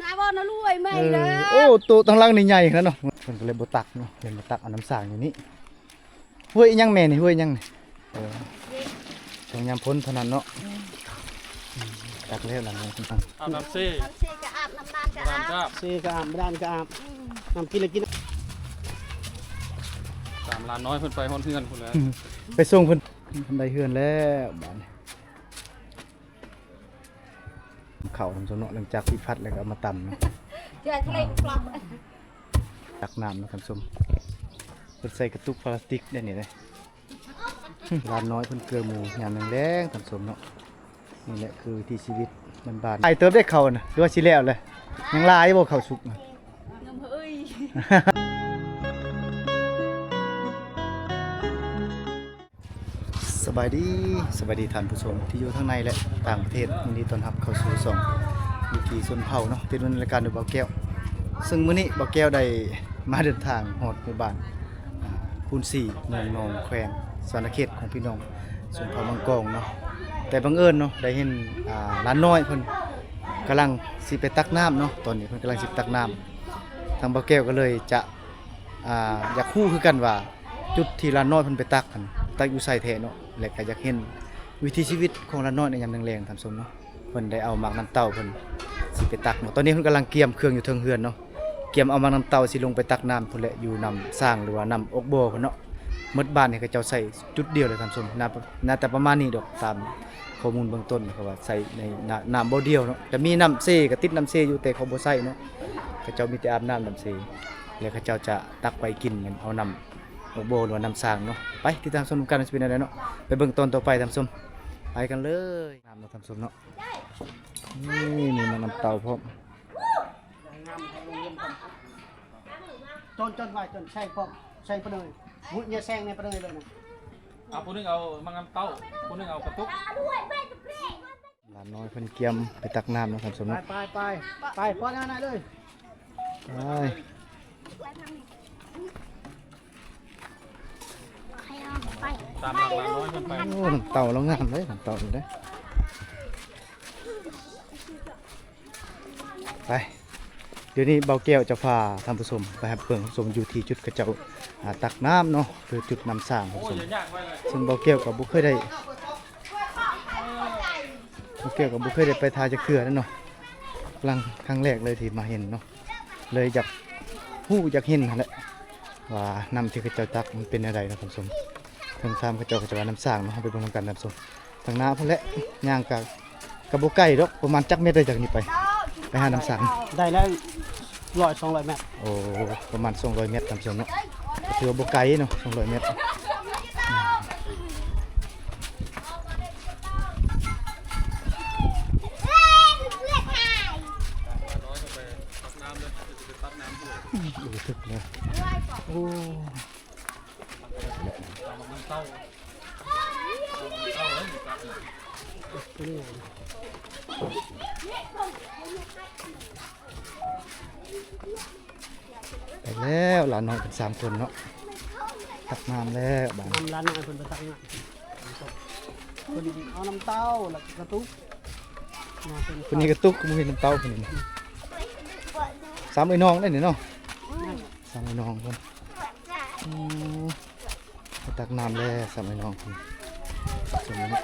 นายบอกนะรวยไหมเด้อโอ้ตัวทางล่างนี่ใหญ่แล้วเนาะมันก็เลยบ่ตักเนาะเห็นบ่ตักเอาน้ำสางอยู่นี่ห้วยยังแม่นี่ห้วยยังนี่ต้องยามพ้นเท่านั้นเนาะตักแล้วล่ะนี่อาบน้ำเซ่กะอาบน้ำนานกะอาบ เซกะอาบด้านกะอาบน้ำกินเลยกิน3 ล้านน้อยเพิ่นไปฮ้อนเฮือนพุ่นแล้วไปส่งเพิ่นได้เฮือนแล้วบ้านเข้าทำสนเนาะหลังจากที่พัดแล้วก็เอามาตำเนาะ เจ้าทะเลปลอกตักน้ำนะครับส้มเพิ่นใส่กระตุกพลาสติกได้นี่เลยร้านน้อยเพิ่นเกลือหมูยามแรงๆทำส้มเนาะนี่แหละคือที่ชีวิตบ้านๆไอเติมได้เข้าน่ะหรือว่าสิแล้วเลยยังลายบ่เข้าสุกน่ะ น้ำเฮ้ย สบายดีท่านผู้ชมที่อยู่ทั้งในและต่างประเทศยินดีต้อนรับเข้าสู่ช่องวิถีชนเผ่าเนาะเป็นรายการโดยเบาแก้วซึ่งมื้อนี้เบาแก้วได้มาเดินทางฮอดหมู่บ้านคูณ4เมืองหนองแขวงสารเขตของพี่น้องชนเผ่ามังกรเนาะแต่บังเอิญเนาะได้เห็นร้านน้อยเพิ่นกำลังสิไปตักน้ำเนาะตอนนี้เพิ่นกำลังสิตักน้ำทางเบาแก้วก็เลยจะอยากฮู้คือกันว่าจุดที่ร้านน้อยเพิ่นไปตักกันตักอยู่ไสแท้เนาะและก็อยากเห็นวิถีชีวิตของร้านน้อยในยามแรงๆท่านผู้ชมเนาะเพิ่นได้เอาหมากน้ำเต้าเพิ่นสิไปตักเนาะตอนนี้เพิ่นกำลังเตรียมเครื่องอยู่เทิงเฮือนเนาะเตรียมเอาหมากน้ำเต้าสิลงไปตักน้ำพุ่นแหละอยู่นำสร้างหรือว่านำอกบ่อเพิ่นเนาะหมดบ้านนี่เขาเจ้าใส่จุดเดียวเลยท่านผู้ชมน่าแต่ประมาณนี้ดอกตามข้อมูลเบื้องต้นเขาว่าใส่ในน้ำบ่อเดียวเนาะจะมีน้ำเซก็ติดน้ำเซอยู่แต่เขาบ่ใส่เนาะเขาเจ้ามีแต่อาบน้ำน้ำเซแล้วเขาเจ้าจะตักไปกินกันเอาน้ำอกบ่อหรือว่าน้ำสร้างเนาะไปติดตามชมกันจะเป็นอะไรเนาะไปเบิ่งตอนต่อไปท่านผู้ชมไปกันเลยน้ำเนาะท่านผู้ชมเนาะนี่มีน้ำเต้าพร้อมจนไว้จนแซงพร้อมแซงไปเลยมุดเนี่ยแซงในไปเลยนะเอาผู้นึงเอามังน้ำเต้าผู้นึงเอากระตุกหลานน้อยเพิ่นเกียมไปตักน้ำเนาะท่านผู้ชมเนาะไปพอแล้วนายเลยไป ตามหลักล้านน้อยเพิ่นไปโอ้น้ำเต้าแล้วงามเลยน้ำเต้านี่เด้ไปเดี๋ยวนี้เบาแก้วจะพาท่านผู้ชมไปหาเพิ่งผู้ชมอยู่ที่จุดกระเจ้าตักน้ำเนาะคือจุดน้ำสร้างท่านผู้ชมซึ่งเบาแก้วกับบุเคยได้ไปทาจะเขื่อนั่นเนาะครั้งแรกเลยที่มาเห็นเนาะเลยอยากเห็นนั่นแหละว่าน้ำที่กระเจ้าตักมันเป็นอะไรนะท่านผู้ชมทางกระเจ้าว่าน้ำสร้างเนาะไปเบิ่งกันท่านผู้ชมทางน้าพุ่นแหละย่างกับบุไก่ดอกประมาณจักเม็ดเลยจากนี้ไปหาน้ำสร้างได้แล้ว100-200 เมตรโอ้ประมาณ200 เมตรท่านผู้ชมเนาะถือว่าบ่ไกลเนาะ200 เมตรดูทึกเลยโอ้ไปแล้วหลานน้อยเป็น3 คนเนาะตักน้ำแล้วบ้านน้ำร้านน้อยคนไปตักน้ำคนเอาน้ำเต้าแล้วกระตุกคนนี้กระตุกมือน้ำเต้าคนนี้3ไอ้น้องได้เนี่ยเนาะ3ไอ้น้องคนตักน้ำแล้ว3ไอ้น้องคนสมัยนี้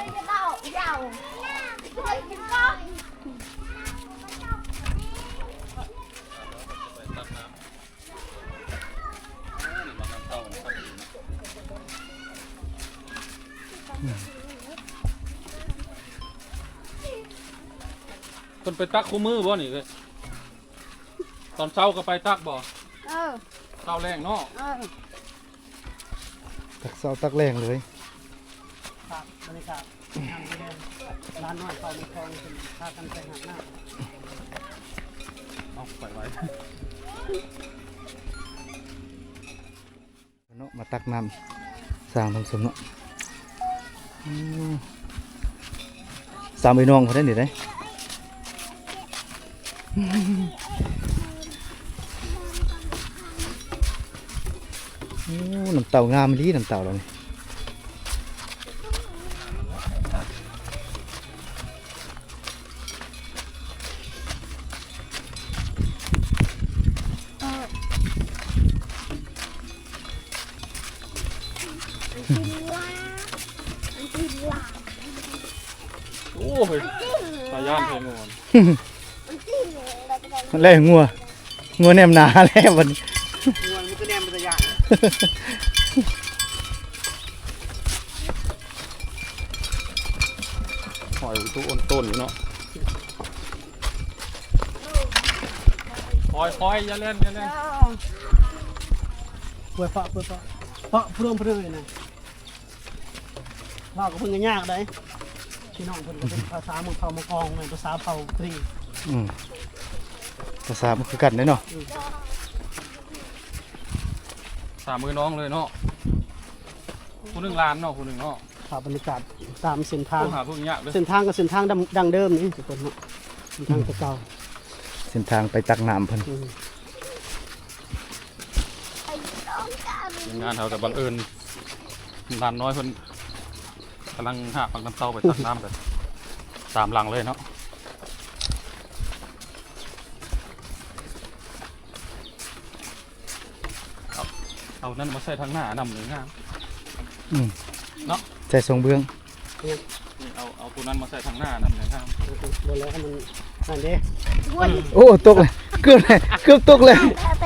เพิ่นไปตักคู่มือบ่นี่เลยตอนเช้าก็ไปตักบ่เช้าแรงเนาะตักเสาตักแรงเลยครับบรรยากาศร้านน้อยเขามีคลองเป็นพากันไปหาหน้าเอาไปไว้เนาะมาตักน้ำสร้างทำสมเนาะ3ไอ้น้องเขาได้หนิได้น้ำเต่างามลีน้ำเต่าเราเนี่ย อ้ยตาย่านเพลงงอน มันแล่งัวแนมหนาแล้ววันนี้ งวนมันก็แนมเป็นระยะ หอยทุกอ้นต้นอยู่เนาะคอยอย่าเล่น เปิดเปาะพรุ่งเลยนะว่าก็เพิ่งกันยากได้พี่น้องเพิ่นก็เป็นภาษาเมืองเผาเมืองกองเป็นภาษาเผาตรี ภาษามันคือกันเนาะ สามมือน้องเลยเนาะผู้หนึ่งล้านเนาะผู้หนึ่งเนาะ ภาพบรรยากาศตามเส้นทาง ผู้หาผู้ยากเลย เส้นทางก็เส้นทางดังเดิมนี่ทุกคนเนาะเส้นทางเก่า เส้นทางไปตักน้ำเพิ่น งานเขาแต่บังเอิญล้านน้อยเพิ่นกำลังหาปักน้ำเต้าไปตักน้ำกันตามหลังเลยเนาะเอานั่นมาใส่ทางหน้านำหรืองามเนาะ ใจทรงเบื้อง เอาตัวนั้นมาใส่ทางหน้านำหรืองาม ๆบ่แล้วมันนั่นเด้ โอ้ตกเลยเกือบตกเลย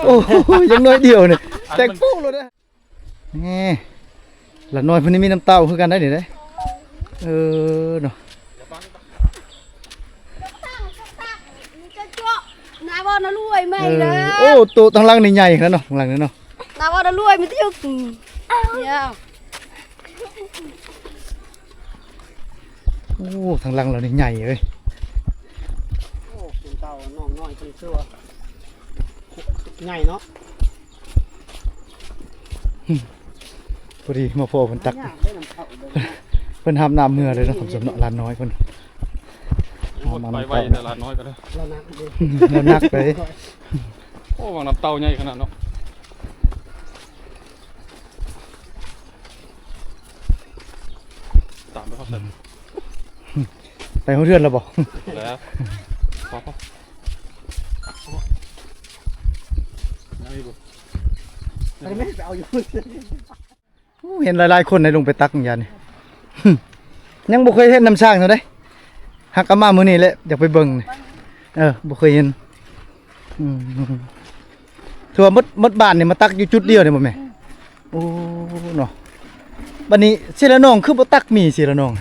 โอ้ยังน้อยเดียวเนี่ยแตกปุ๊บเลยนะนี่ละน้อยเพิ่นนี่มีน้ำเต้าคือกันได้นี่เด้เนาะ นายว่าน่ะรวยไม่เด้อ โอ้ตัวทางล่างนี่ใหญ่ขนาดเนาะทางล่างนี่เนาะ นายว่าน่ะรวยไม่ที่ยุกเนี่ย โอ้ทางล่างเรานี่ใหญ่เลย โอ้เป็นเต่าน้องน้อยเป็นเชื่อง่ายเนาะ พอดีมาพอเพิ่นตัก ยากได้น้ำเผาเลย เพิ่นหามน้ำเมื่อเลยเนาะผมสำเนาะลานน้อยเพิ่น ไปไวแต่ล้านน้อยก็ได้ แล้วนะเด้ แล้วนักเลย โอ้วางน้ำเต้าใหญ่ขนาดเนาะตามไปเขาใส่ ไปเฮาเรือนแล้วบ่ แล้วพอยังอีกบ่ ไปไม่ไปเอาอยู่ เห็นหลายๆคนในลงไปตักอย่างนี้ ยังบ่เคยเห็นน้ำช้างเท่าใดหักเอามามื้อนี้แหละอยากไปเบิ่งนี่บ่เคยเห็นถือว่าหมดบ้านนี่มาตักอยู่จุดเดียวนี่บ่แม่โอ้เนาะบัดนี้สิละน้องคือบ่ตักมีสิละน้อง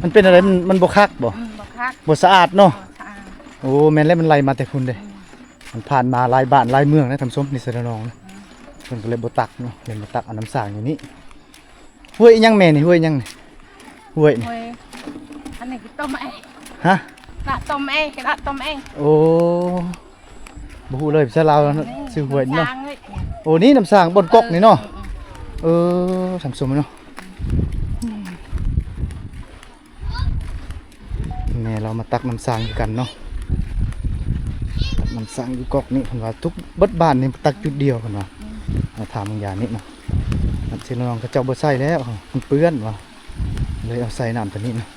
มันเป็นอะไรมันบ่คักบ่ บ่คัก บ่สะอาดเนาะ สะอาด โอ้แม่นแล้วมันไหลมาแต่พุ่นเด้มันผ่านมาหลายบ้านหลายเมืองนะท่านผู้ชมนี่สิละน้องนะเพิ่นก็เลยบ่ตักเนาะเลยมาตักเอาน้ำสร้างอยู่นี่ห้วยอิหยังแม่นี่ห้วยอิหยังนี่ห้วยนี่ เว้ยอันนี้คือต้มเอง ฮะ ละต้มเองละต้มเอง โอ้บ่ฮู้เลยภาษาลาวนะชื่อห้วยนี่เนาะ จางเลย โอ้นี่น้ำสร้างบนกอกนี่เนาะท่านผู้ชมเนาะแม่เรามาตักน้ำสร้างอยู่กันเนาะตักน้ำสร้างอยู่กอกนี่เพิ่นว่าทุกเบิดบ้านนี่ตักจุดเดียวเพิ่นว่ามาถามบางอย่างนี่เนาะน้ำเชลองเขาเจ้าบ่ใส่แล้วมันเปื้อนว่ะเลยเอาใส่น้ำตัวนี้นะ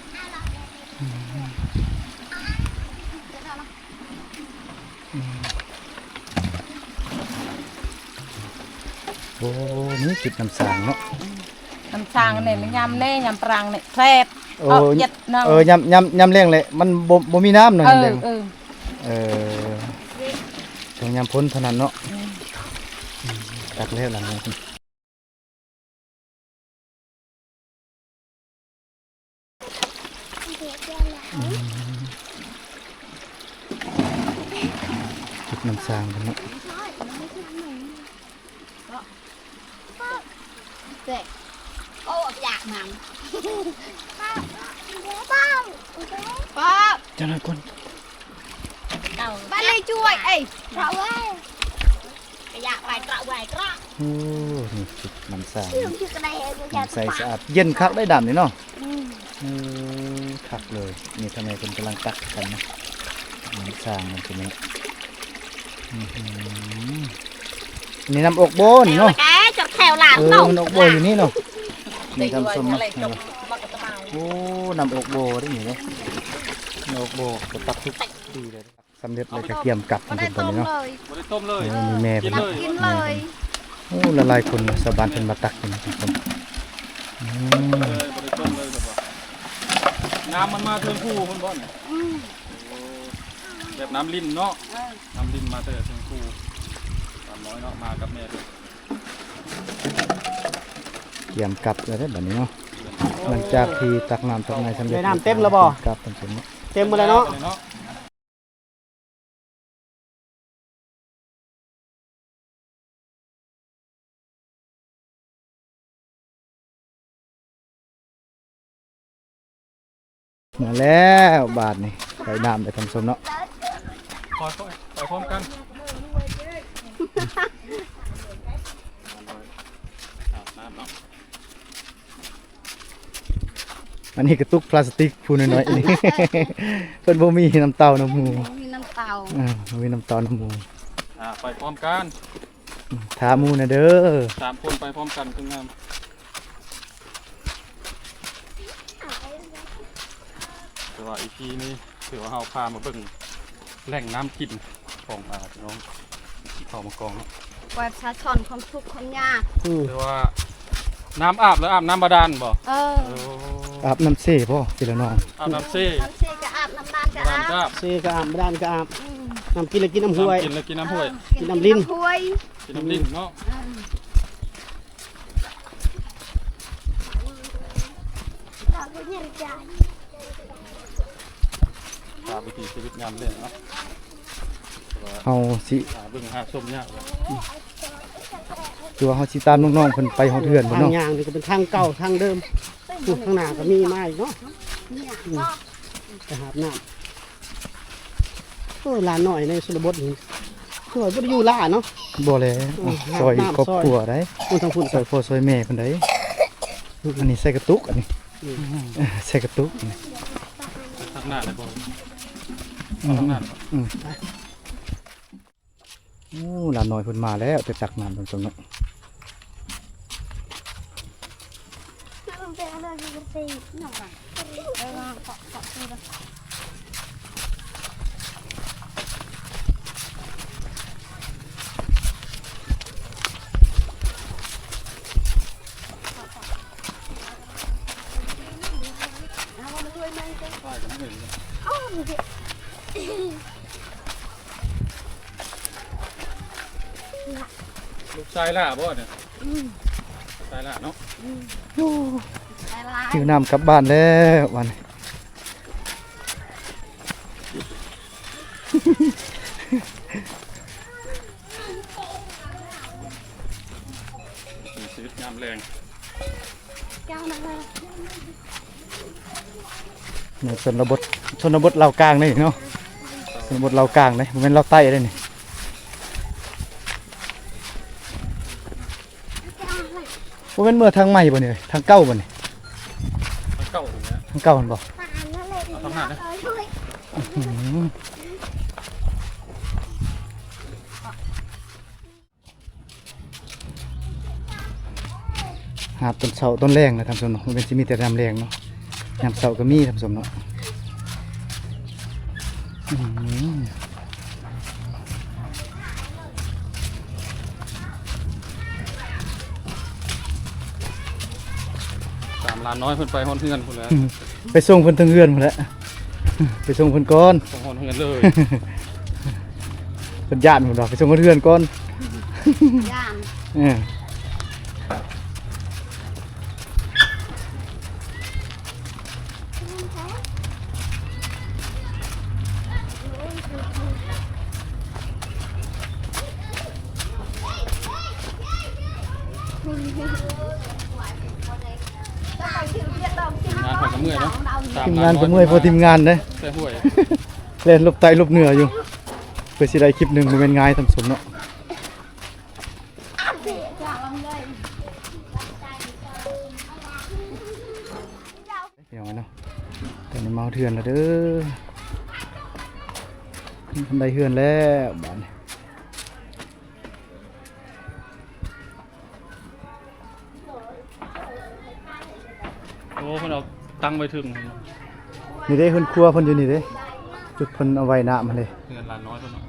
โอ้นี่จุดน้ำสร้างเนาะ น้ำชางเนี่ยมันยำเน่ยำปรางเนี่ยแซ่บ โอ้ เย็ดน้อง ยำแรงเลยมันบ่มีน้ำเนาะยำแรงต้องยำพ้นเท่านั้นเนาะตักแล้วล่ะเนี่ยจุดน้ำสร้างกันเนาะ เด็กโอ้อยากมันป้า เจ้าหน้าคน ป้าเลยช่วยเอ้ยกระเว้ยอยากไปกระเว้ยกระ โอ้นี่จุดน้ำสร้าง ชื่อกระไดเองอยาก น้ำใสสะอาดเย็นคักได้ดำเลยเนาะคักเลยนี่ทำไมเป็นกำลังตักกันนะน้ำสร้างมันเป็นนี้นี่น้ำอกโบนี่เนาะ แกจับแถวหลาน มันอกโบอยู่นี่เนาะนี่ทำสมนะโอ้น้ำอกโบได้หนิเลยน้ำอกโบก็ตักทุกทีเลยสำเร็จเลยกระเทียมกลับมันเป็นตอนนี้เนาะ บ่ได้ต้มเลย มีแม่ กิ เป็น นเลย กินเลย โอ้ละลายคนสบานเป็นมาตักเป็นทุกคน บ่ได้ต้มเลยแบบว่า น้ำมันมาเทิงคู่คนบ่เนี่ยแบบน้ำลิ้นเนาะน้ำลิ้นมาเทิงคู่สามน้อยเนาะมากับแม่ด้วย เตรียมกลับแล้วได้แบบนี้เนาะหลังจากที่ตักน้ำตักในสำเร็จ ได้น้ำเต็มแล้วบ่ กลับท่านผู้ชมเนาะ เต็มหมดแล้วเนาะ มาแล้วบาทนี่ใส่น้ำไปทำสมเนาะ คอยไปพร้อมกันน้ำเนาะ อันนี้กระตุกพลาสติกพูน้อยๆนี่ เพิ่นบ่มีน้ำเต้าน้ำหมู มีน้ำเต่า บ่มีน้ำเต้าน้ำหมู ไปพร้อมกัน ถามหมูนะเด้อ 3 คนไปพร้อมกันคืองามแต่ว่าอีพีนี้ถือว่าเราพามาเบิ่งแหล่งน้ำกินของพี่น้องที่เข้ามากองเนาะ ไว้ประชาชนความทุกข์ความยาก ถือว่าน้ำอาบแล้วอาบน้ำบาดาลบ่ อาบน้ำเซ่บ่พี่ละน้อง อาบน้ำเซ่ น้ำเชก็อาบน้ำบานก็ บาดาล อาบ ก็ เซก็อาบด้านก็อาบน้ำกินแล้วกินน้ำห้วย กินแล้วกินน้ำห้วย กินน้ำลิ้น ห้วย กินน้ำลิ้นเนาะตามวิถีชีวิตงามเลยเนาะ เฮาสิ เบิ่งหาชมยากเลย คือว่าเฮาสิตามน้องๆเพิ่นไปฮอดเฮือนบ่ ทาง เนาะ ยางนี่ก็เป็นทางเก่าทางเดิมข้างหน้าก็มีไม้เนาะไปหาบน้ำลานหน่อยในชนบทนี่สวยบ่ได้อยู่ล่าเนาะ บ่แลซอยครอบครัวได้ คนทางพุ่น ซอยพ่อซอยแม่เพิ่นได้อันนี้ใส่กระตุกอันนี้ใส่กระตุกอันนี้ ทางหน้าเลยบ่ทางหน้า โอ้หลานน้อยเพิ่นมาแล้วไปตักน้ำตรงๆเนาะลูกชายล่ะบ่เนี่ยชายล่ะเนาะ หิวน้ำกลับบ้านแล้ววันนี้ มีชีวิตงามแรง เนี่ยชนบทลาวกลางนี่เนาะชนบทลาวกลางเลยบ่แม่นลาวใต้เด้นี่บ่แม่นเมื่อทางใหม่บ่นี่ทางเก่าบ่นี่ ทางเก่าอย่างเงี้ย ทางเก่ามันบ่ เอาทางหน้าเด้อ หาบต้นเสาต้นแรงนะท่านผู้ชมเนาะมันเป็นสิมีแต่น้ำแรงเนาะน้ำเสาก็มีท่านผู้ชมเนาะอื้อหือ ตามลานน้อยเพิ่นไปฮอนเฮือนพุ่นแหล้ว ไปส่งเพิ่นถึงเรือนหมดแล้วไปส่งเพิ่นก่อน ต้องฮอนเฮือนเลย เพิ่นย่านหมดดอกไปส่งเพิ่นเรือนก่อน ย่าน เออทีมงานก็เมื่อยพอทีมงานเด้ แต่ห้วย เล่นลบไตลบเหนืออยู่เพื่อสิได้คลิปหนึงบ่แม่นง่ายท่านผู้ชมเนาะเดี๋ยวเนาะตอนนี้มาเทือนแล้วเด้อทันได้เฮือนแล้วบ้านนี้ โอ้เพิ่นเอาตั้งไว้ถึง นี่เด้เพิ่นครัวเพิ่นอยู่นี่เด้จุดเพิ่นเอาไว้น้ำมาเลย เฮือนลานน้อยเพิ่นเนาะ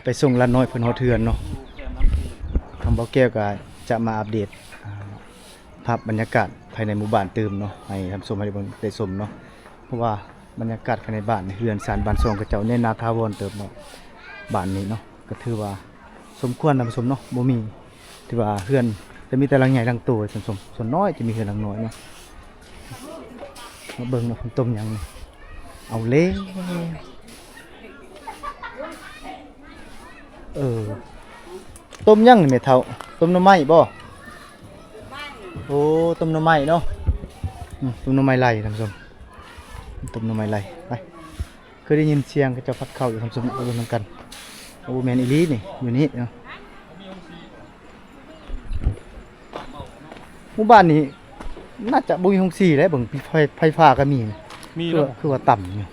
ไปส่งร้านน้อยเพิ่นฮอดเทือนเนาะทางเบาแก้วก็จะมาอัปเดตภาพบรรยากาศภายในหมู่บ้านเติมเนาะให้ท่านผู้ชมได้เบิ่งได้ชมเนาะเพราะว่าบรรยากาศภายในบ้านเรือนศาลบ้านซองก็เจ้าแน่นาทาวรเติมเนาะบ้านนี้เนาะก็ถือว่าสมควรท่านผู้ชมเนาะบ่มีที่ว่าเรือนจะมีแต่หลังใหญ่หลังโตท่านผู้ชมส่วนน้อยจะมีเรือนหลังน้อยเนาะมาเบิ่งเนาะเพิ่นต้มหยังนี่เอาเลยต้มยังนี่แม่เฒ่าต้มหน่อไม้บ่โอ้ต้มหน่อไม้เนาะต้มหน่อไม้ไหลท่านผู้ชมต้มหน่อไม้ไหลไปเคยได้ยินเสียงเขาเจ้าพัดเข้าอยู่ท่านผู้ชมเอาเบิ่งนำกันโอ้แม่นอีหลีนี่อยู่นี่เนาะหมู่บ้านนี้น่าจะบ่มีโรงสีแล้วเบิ่งไฟฟ้าก็มี มี คือว่าต่ำอยู่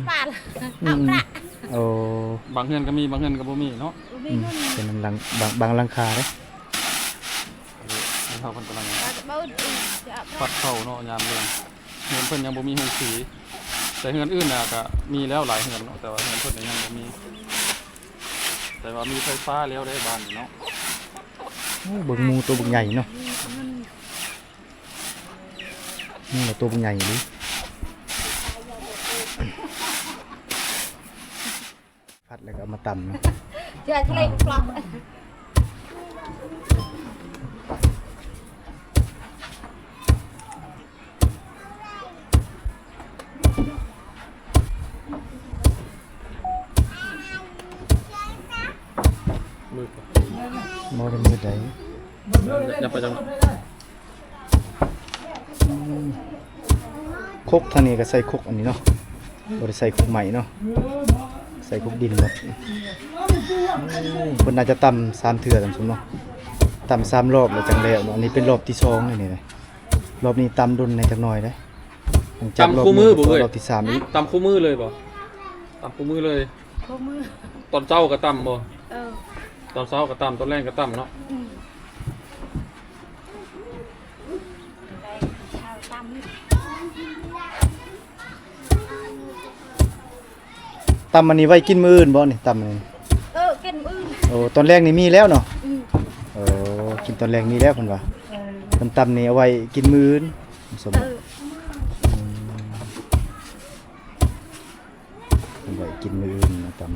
ปาน โอ้ บางเฮือนก็มีบางเฮือนก็บ่มีเนาะ เป็นหลังบางหลังคาเด้ เฮาเพิ่นกำลังปัดเข้าเนาะยามเรื่องเฮือนเพิ่นยังบ่มีโรงสีแต่เฮือนอื่นน่ะก็มีแล้วหลายเฮือนเนาะแต่ว่าเฮือนเพิ่นยังบ่มีแต่ว่ามีไฟฟ้าแล้วได้บ้านนี่เนาะ เบิ่งหมูตัวบึกใหญ่เนาะนี่แหละตัวบึกใหญ่ดิพัดแล้วก็เอามาตำเนาะ เจอทะเลปลอม มือ มอได้มือใด อย่าไปจัง คกทางนี้ก็ใส่คกอันนี้เนาะบ่ได้ใส่คกใหม่เนาะใส่คกดินเนาะเพิ่นน่าจะตำ3เทื่อซั่นซุเนาะตำ3รอบแล้วจังแล้วเนาะอันนี้เป็นรอบที่2นี่นี่รอบนี้ตำดนในจักหน่อยเด้หลังจากรอบที่3อีก ตำคู่มือเลยบ่ตำคู่มือเลย ข้อมือ ตอนเช้าก็ตำบ่ Ừ. ตอนเช้าก็ตำตอนแรกก็ตำเนาะ Đây, sao tâm ตำอันนี้ไว้กินมื้ออื่นบ่นี่ตำอันนี้ cái mưa โอ้ตอนแรกนี่มีแล้วเนาะโอ้กินตอนแรกมีแล้วเพิ่นว่าเพิ่นตำนี่เอาไว้กินมื้ออื่นสม เอาไว้กินมื้ออื่นนะตำ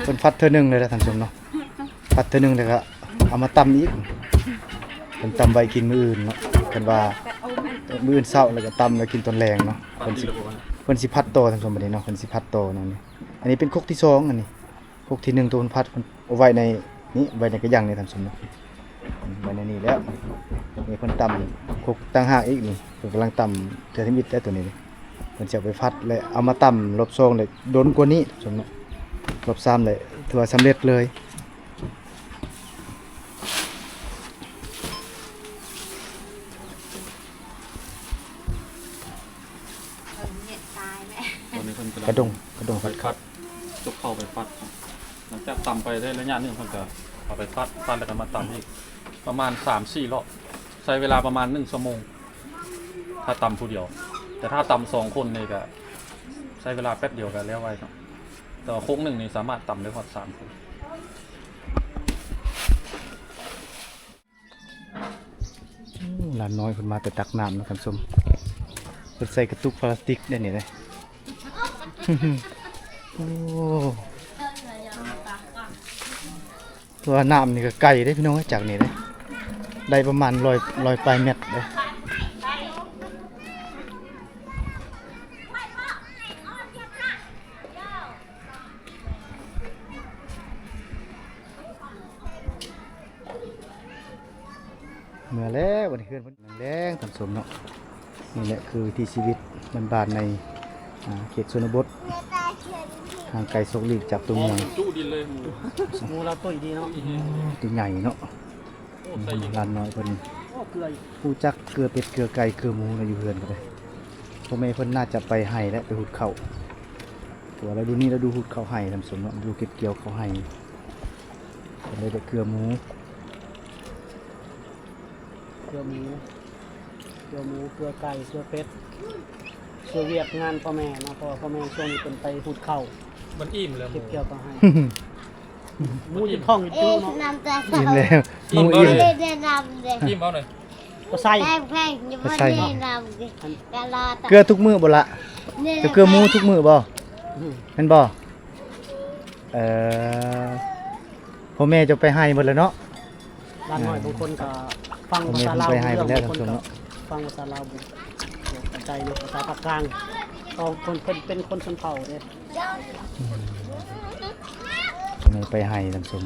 เพิ่นฟัดเทื่อหนึงเลยนะท่านผู้ชมเนาะฟัดเทื่อหนึงแล้วก็เอามาตำอีกเพิ่นตำไว้กินมื้ออื่นเนาะเพิ่นว่ามื้ออื่นเช้าแล้วก็ตำแล้วกินตอนแลงเนาะเพิ่นสิพัดโตท่านผู้ชมบัดนี้เนาะเพิ่นสิพัดโตนั่นนี่อันนี้เป็นคกที่2อันนี้คกที่1ตัวเพิ่นพัดเพิ่นเอาไว้ในนี้ไว้ในกระยังนี่ท่านผู้ชมเนาะไว้ในนี้แล้วนี่เพิ่นตำคกต่างหากอีกนี่เพิ่นกำลังตำเทื่อที่มิดได้ตัวนี้เพิ่นจะเอาไปพัดแล้วเอามาตำรอบ2เลยโดนกว่านี้ท่านผู้ชมเนาะรอบ3เลยถือว่าสำเร็จเลย nhẹ tài mẹ ตอนนี้เพิ่น กระดงพั ฟั ด ดคัดจุกเข้าไปฟัดหลังจากตำไปได้ระยะหนึงเพิ่นก็เอาไปฟัดแล้วก็มาตำอีกประมาณ 3-4 รอบใช้เวลาประมาณ1ชั่วโมงถ้าตำผู้เดียว แต่ถ้าตำ2คนนี่ก็ใช้เวลาแป๊บเดียวก็แล้วไวครับแต่ว่าโค้งหนึ่งนี่สามารถตำได้พอ3 คน หลานน้อยเพิ่นมาแต่ตักน้ำนะครับส้มเพิ่นใส่กระตุกพลาสติกได้นี่เลย โอ้ตัวน้ำนี่ก็ไกลได้พี่น้องจากนี่เลยได้ประมาณ100ปลายเมตรเลยเมื่อแล้ววันนี้เพื่อนเพิ่นแรงๆทำสมเนาะนี่แหละคือวิถีชีวิตบ้านๆในเขตชนบททางไกลโซกลีกจากตัวเมือง จุดินเลยหมู หมูเราตุ้ยดีเนาะ ตัวใหญ่เนาะ ใส่ยิง ร้านน้อยเพิ่น โอ้เกลือ ผู้จักเกลือเป็ดเกลือไก่เกลือหมูน่ะอยู่เฮือนก็ได้พ่อแม่เพิ่นน่าจะไปไห้และไปหุดข้าวตัวเราดูนี่เราดูหุดข้าวไห้ทำสมเนาะดูเก็บเกี่ยวข้าวไห้ก็เลยได้เกลือหมู เกลือหมูเกลือไก่เกลือเป็ดเกลือเวียดงานพ่อแม่เนาะเพราะว่าพ่อแม่ช่วงนี้เป็นไปหุดเข่า มันอิ่มเลยห เก็ มู บเกี่ยวก็ให้หมูอยู่ท้องอยู่ เอ๊ะ ตู้เนาะ น้ำตา อิ่มแล้ว อิ่ม หมู เอา อิ่ม เลย เล่นน้ำเลย อิ่มเอาเลย ก็ใส่ แพงแพงอย่ามาเล่นน้ำเลยกะลาตะ เกลือทุกมื้อบ่ละเกลือหมูทุกมื้อบ่ อืม แม่นบ่พ่อแม่จะไปให้หมดแล้วเนาะ ร้านน้อยบางคนก็ฟัง ผม ภา มี ษาลาว ผมไปให้ เรื่อง ไปแล้ว บางคน ท่านผู้ชม ก็ เนาะ ฟังภาษาลาวบุเข้าใจเนาะภาษาภาคกลางก็คนเป็นคนชนเผ่าเด้ พ่อแม่ไปให้ท่านผู้ชม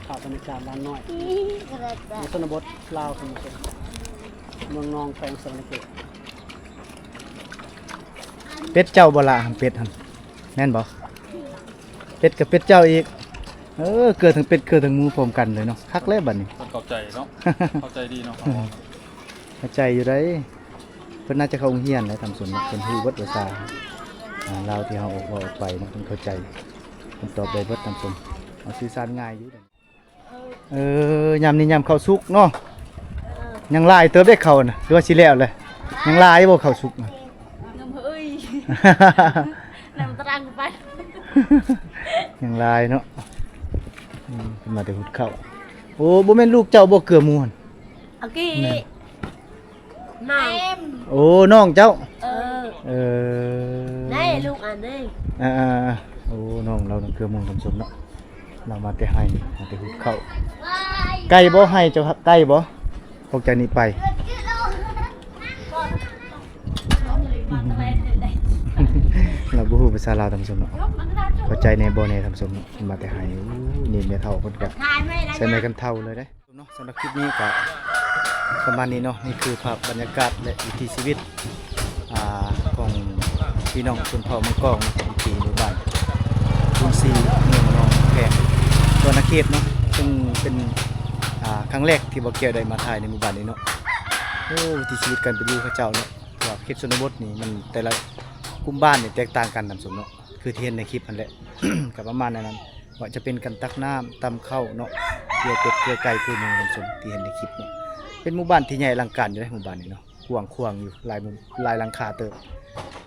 ข่าวบรรยากาศร้านน้อย กระตะ ในชนบทลาวคุณผู้ชมเมืองนองแขวงสวรรณเขต เป็ดเจ้าบ่ละหั่นเป็ดหั่นแม่นบ่เป็ดกับเป็ดเจ้าอีกเกิดทั้งเป็ดเกิดทั้งหมูพร้อมกันเลยเนาะคักแล้วบัดนี้ คนเข้าใจเนาะ เข้าใจดีเนาะ เข้าใจอยู่ได้เพิ่นน่าจะเข้าโรงเรียนแล้วทำส่วนเนาะเพิ่นฮู้เบิดภาษาลาวที่เฮาออกไปเนาะเพิ่นเข้าใจเพิ่นตอบได้เบิดทำส่วนเอาสื่อสารง่ายอยู่ยามนี้ยามข้าวสุกเนาะยังหลายเติบได้ข้าวน่ะหรือว่าสิแล้วเลยยังหลายบ่ข้าวสุกน่ะ น้ำเฮ้ยน้ำตรังไป ยังหลายเนาะเพิ่นมาแต่หุดข้าวโอ้บ่แม่นลูกเจ้าบ่เกลือหมูหั่น โอเคน้ำ โอ้น้องเจ้า เออนี่ลูกอันนี้ โอ้น้องเราน้องเกลือหมูสมๆเนาะเรามาแต่ให้มาแต่หุดข้าวไก่บ่ให้เจ้าครับไก่บ่ออกจากนี้ไป เราบ่ฮู้ภาษาลาวทำสมเนาะเข้าใจในบ่ในทำสมเนาะมาแต่ให้นี่แม่เฒ่าเพิ่นก็ ทายไม่ได้ ใส่ไม้กันเท่าเลยเด้เนาะสำหรับคลิปนี้ก็ประมาณนี้เนาะนี่คือภาพบรรยากาศและวิถีชีวิตของพี่น้องชนเผ่ามังกรของที่หมู่บ้านบุญศรีเมืองหนองแขกตัวนาเขตเนาะซึ่งเป็นครั้งแรกที่บ่เกี่ยวได้มาถ่ายในหมู่บ้านนี้เนาะโอ้วิถีชีวิตการเป็นอยู่เขาเจ้าเนาะว่าเขตชนบทนี่มันแต่ละกลุ่มบ้านนี่แตกต่างกันนำสมเนาะคือที่เห็นในคลิปนั่นแหละ ก็ประมาณนั้นว่าจะเป็นกันตักน้ำตำข้าวเนาะเกลือเป็ดเกลือไก่คือหนึ่งนำสมที่เห็นในคลิปเนาะเป็นหมู่บ้านที่ใหญ่อลังการอยู่ในหมู่บ้านนี้เนาะกว้างขวางอยู่หลายมุมหลายหลังคาเติบ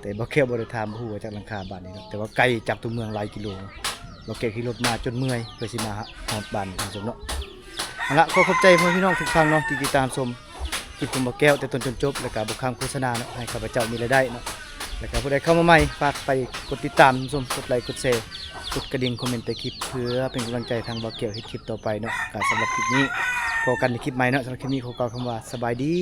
แต่บ่แค่บ่ได้ถามผู้ว่าจากหลังคาบ้านนี้เนาะแต่ว่าไกลจากตัวเมืองหลายกิโลบ่แก่ขี่รถมาจนเมื่อยเพื่อสิมาฮอดบ้านนำสมเนาะเอาละขอขอบใจพ่อพี่น้องทุกท่านเนาะที่ติดตามชมคลิปของบ่แก้วแต่ต้นจนจบแล้วก็บ่ค้างโฆษณาเนาะให้ข้าพเจ้ามีรายได้เนาะแล้วก็ผู้ใดเข้ามาใหม่ฝากไปกดติดตามชมกดไลค์กดแชร์กดกระดิ่งคอมเมนต์ใต้คลิปเพื่อเป็นกำลังใจทางบ่แก้วเฮ็ดคลิปต่อไปเนาะก็สำหรับคลิปนี้พบกันในคลิปใหม่เนาะสำหรับคลิปนี้ขอกล่าวคำว่าสบายดี